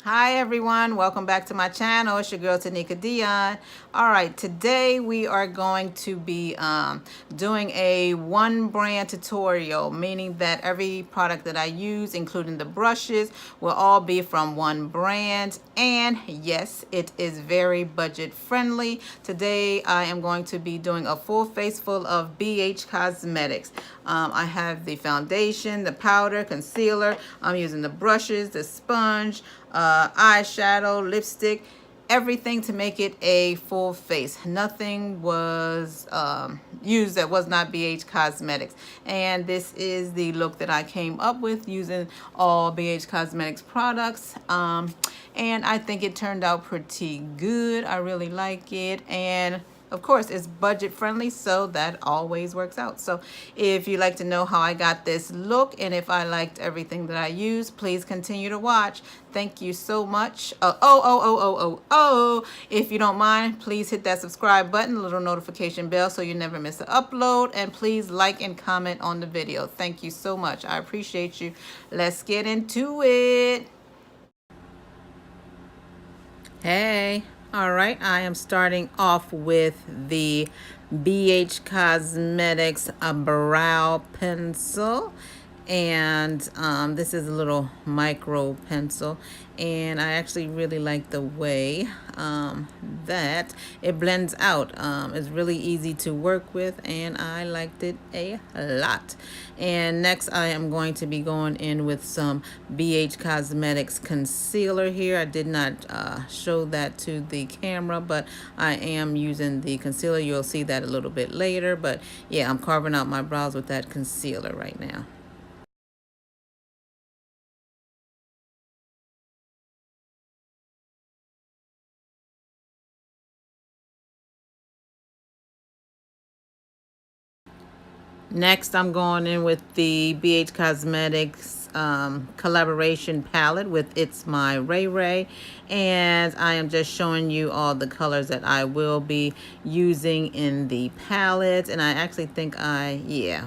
Hi everyone, welcome back to my channel. It's your girl Tanika Dion. All right, today we are going to be doing a one brand tutorial, meaning that every product that I use, including the brushes, will all be from one brand. And yes, it is very budget friendly. Today I am going to be doing a full face full of BH Cosmetics. I have the foundation, the powder, concealer. I'm using the brushes, the sponge, eyeshadow, lipstick, everything to make it a full face. Nothing was used that was not BH Cosmetics. And this is the look that I came up with using all BH Cosmetics products. And I think it turned out pretty good. I really like it. And of course, it's budget friendly, so that always works out. So if you'd like to know how I got this look and if I liked everything that I used, please continue to watch. Thank you so much. If you don't mind, please hit that subscribe button, the little notification bell, so you never miss an upload. And please like and comment on the video. Thank you so much. I appreciate you. Let's get into it. Hey, all right, I am starting off with the BH Cosmetics brow pencil. And this is a little micro pencil, and I actually really like the way that it blends out. It's really easy to work with, and I liked it a lot. And next I am going to be going in with some BH Cosmetics concealer here. I did not show that to the camera, but I am using the concealer. You'll see that a little bit later, but yeah, I'm carving out my brows with that concealer right now. Next, I'm going in with the BH Cosmetics collaboration palette with It's My RayeRaye, and I am just showing you all the colors that I will be using in the palette. And I actually think I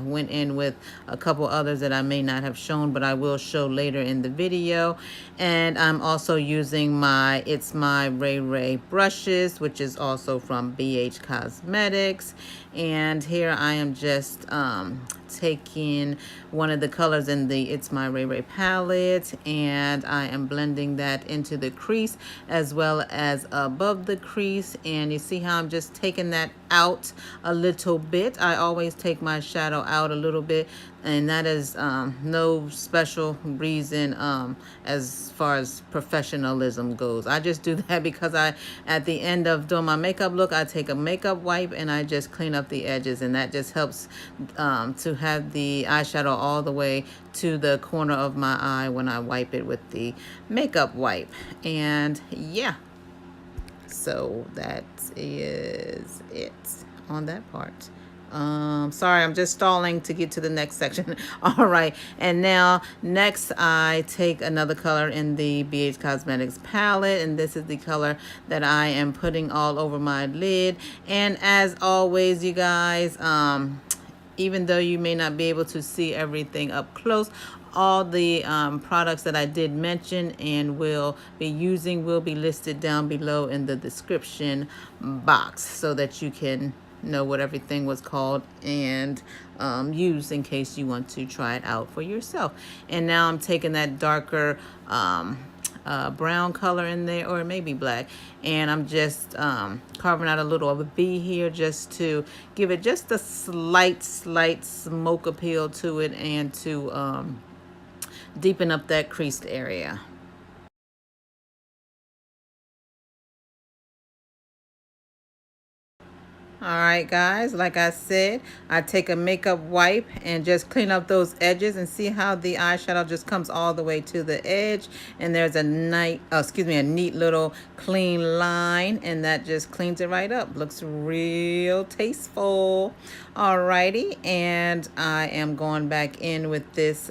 went in with a couple others that I may not have shown, but I will show later in the video. And I'm also using my It's My RayeRaye brushes, which is also from BH Cosmetics. And here I am just taking one of the colors in the It's My RayeRaye palette, and I am blending that into the crease as well as above the crease. And you see how I'm just taking that out a little bit. I always take my shadow out a little bit, and that is no special reason as far as professionalism goes. I just do that because at the end of doing my makeup look, I take a makeup wipe and I just clean up the edges, and that just helps to have the eyeshadow all the way to the corner of my eye when I wipe it with the makeup wipe. And yeah, so that is it on that part. Sorry, I'm just stalling to get to the next section. All right, and now next I take another color in the BH Cosmetics palette, and this is the color that I am putting all over my lid. And as always, you guys, even though you may not be able to see everything up close, all the products that I did mention and will be using will be listed down below in the description box, so that you can know what everything was called and use in case you want to try it out for yourself. And now I'm taking that darker brown color in there, or maybe black, and I'm just carving out a little of a B here just to give it just a slight smoke appeal to it, and to deepen up that creased area. All right, guys, like I said, I take a makeup wipe and just clean up those edges, and see how the eyeshadow just comes all the way to the edge, and there's a neat little clean line, and that just cleans it right up. Looks real tasteful. Alrighty, and I am going back in with this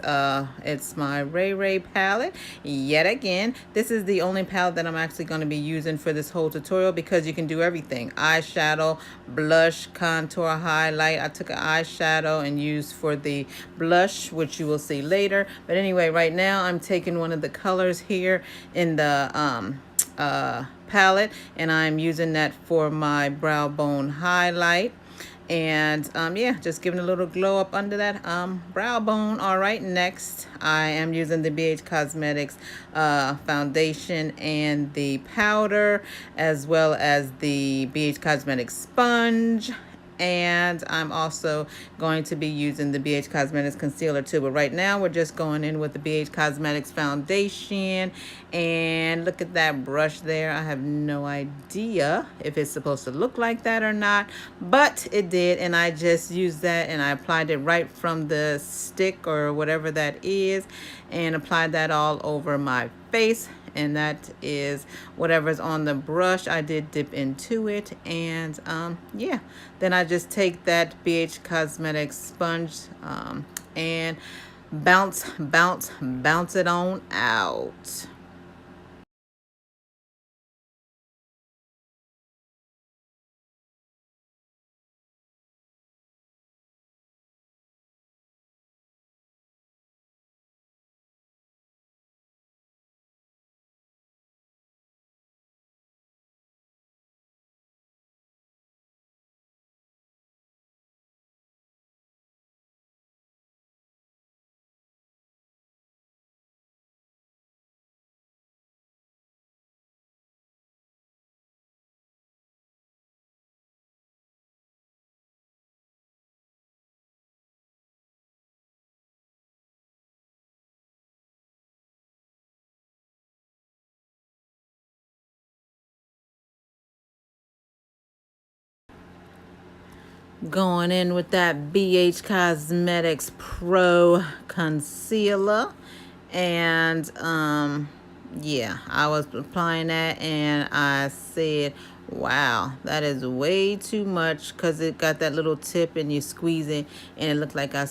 It's My RayeRaye palette yet again. This is the only palette that I'm actually going to be using for this whole tutorial, because you can do everything: eyeshadow, blush, contour, highlight. I took an eyeshadow and used for the blush, which you will see later. But anyway, right now I'm taking one of the colors here in the palette, and I'm using that for my brow bone highlight. And yeah, just giving a little glow up under that brow bone. All right, next I am using the BH Cosmetics foundation and the powder, as well as the BH Cosmetics sponge. And I'm also going to be using the BH Cosmetics concealer too. But right now we're just going in with the BH Cosmetics foundation. And look at that brush there. I have no idea if it's supposed to look like that or not, but it did. And I just used that and I applied it right from the stick or whatever that is, and applied that all over my face. And that is whatever's on the brush. I did dip into it, and yeah, then I just take that BH Cosmetics sponge and bounce it on out. Going in with that BH Cosmetics Pro Concealer. And yeah, I was applying that and I said, wow, that is way too much, because it got that little tip and you squeeze it and it looked like I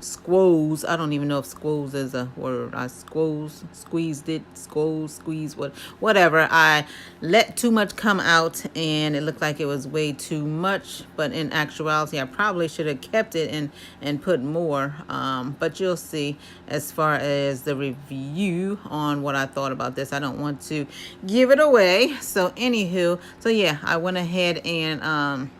squoze. I don't even know if squoze is a word. I squeezed it, squeeze, whatever. I let too much come out and it looked like it was way too much, but in actuality I probably should have kept it and put more. But you'll see as far as the review on what I thought about this. I don't want to give it away. So anywho, so yeah, I went ahead and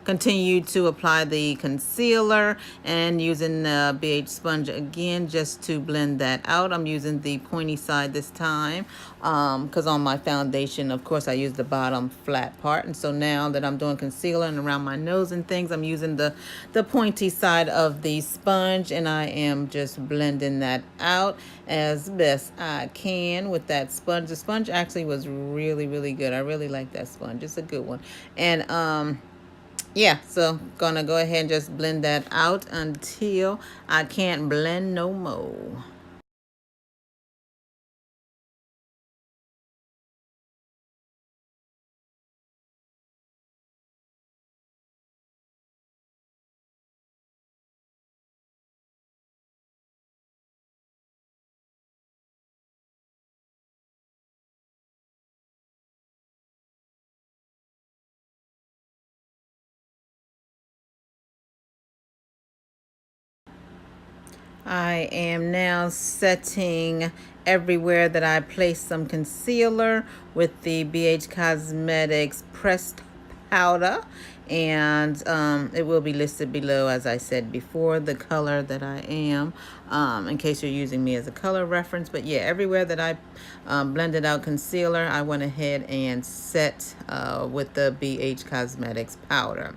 continue to apply the concealer and using the BH sponge again just to blend that out. I'm using the pointy side this time because on my foundation, of course, I use the bottom flat part. And so now that I'm doing concealer and around my nose and things, I'm using the pointy side of the sponge, and I am just blending that out as best I can with that sponge. The sponge actually was really, really good. I really like that sponge. It's a good one. And yeah, so gonna go ahead and just blend that out until I can't blend no more. I am now setting everywhere that I place some concealer with the BH Cosmetics pressed powder, and it will be listed below, as I said before, the color that I am, in case you're using me as a color reference. But yeah, everywhere that I blended out concealer, I went ahead and set with the BH Cosmetics powder.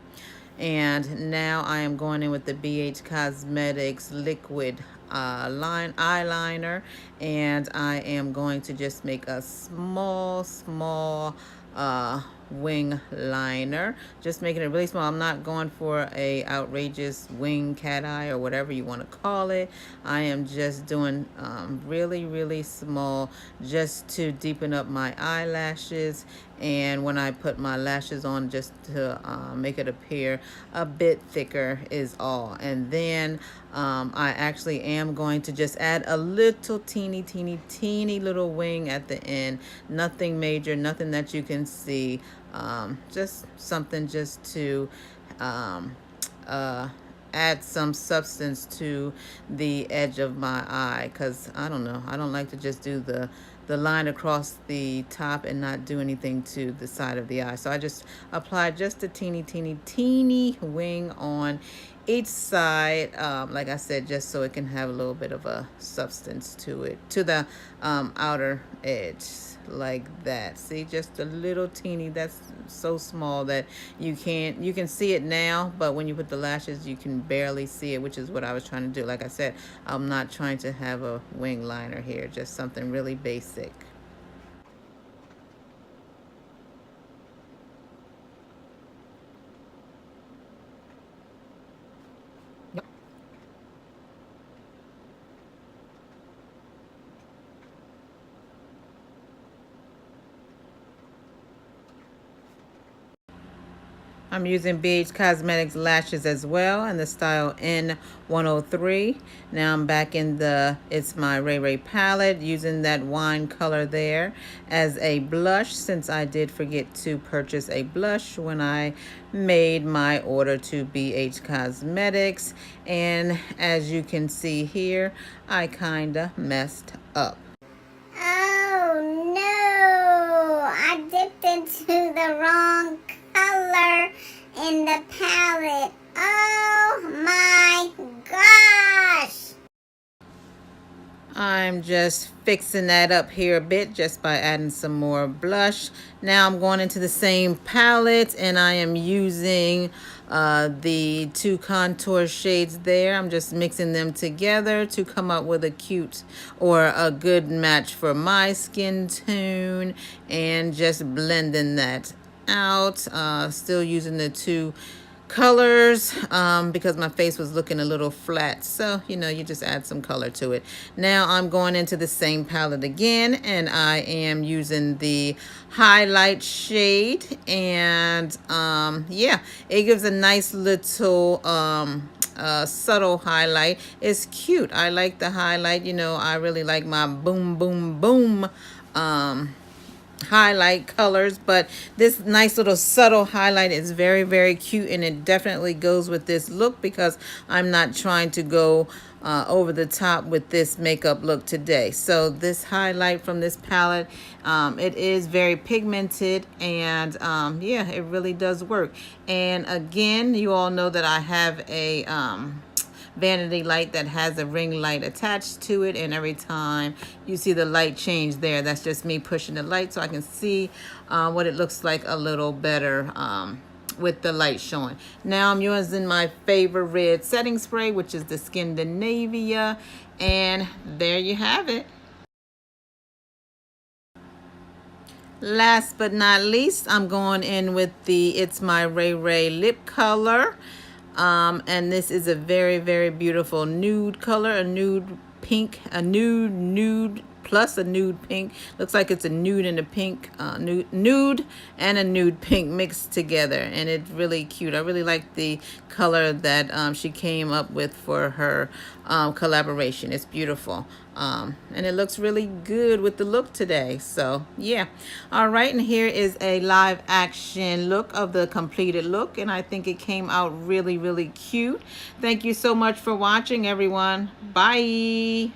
And now I am going in with the BH Cosmetics liquid eyeliner, and I am going to just make a small wing liner, just making it really small. I'm not going for a outrageous wing cat eye or whatever you want to call it. I am just doing really small, just to deepen up my eyelashes, and when I put my lashes on, just to make it appear a bit thicker is all. And then I actually am going to just add a little teeny little wing at the end. Nothing major, nothing that you can see. Just something just to um, uh, add some substance to the edge of my eye, because I don't know, I don't like to just do the line across the top and not do anything to the side of the eye. So I just apply just a teeny wing on each side, like I said, just so it can have a little bit of a substance to it, to the outer edge, like that. See, just a little teeny. That's so small that you can see it now, but when you put the lashes you can barely see it, which is what I was trying to do. Like I said, I'm not trying to have a wing liner here, just something really basic. I'm using BH Cosmetics lashes as well in the style N103. Now I'm back in the It's My RayeRaye palette, using that wine color there as a blush, since I did forget to purchase a blush when I made my order to BH Cosmetics. And as you can see here, I kinda messed up. Oh no! I dipped into the wrong color in the palette. Oh my gosh! I'm just fixing that up here a bit just by adding some more blush. Now I'm going into the same palette and I am using the two contour shades there. I'm just mixing them together to come up with a cute or a good match for my skin tone, and just blending that out. Still using the two colors because my face was looking a little flat, so you know, you just add some color to it. Now I'm going into the same palette again and I am using the highlight shade, and yeah, it gives a nice little subtle highlight. It's cute. I like the highlight. You know, I really like my boom boom boom highlight colors, but this nice little subtle highlight is very cute, and it definitely goes with this look because I'm not trying to go over the top with this makeup look today. So this highlight from this palette, it is very pigmented, and yeah, it really does work. And again, you all know that I have a vanity light that has a ring light attached to it, and every time you see the light change there, that's just me pushing the light so I can see what it looks like a little better with the light showing. Now I'm using my favorite red setting spray, which is the Skindinavia, and there you have it. Last but not least, I'm going in with the It's My RayeRaye lip color. And this is a very beautiful nude color, a nude pink, a nude plus a nude pink. Looks like it's a nude and a pink, nude and a nude pink mixed together, and it's really cute. I really like the color that she came up with for her collaboration. It's beautiful. And it looks really good with the look today. So yeah, all right, and here is a live action look of the completed look, and I think it came out really cute. Thank you so much for watching, everyone. Bye.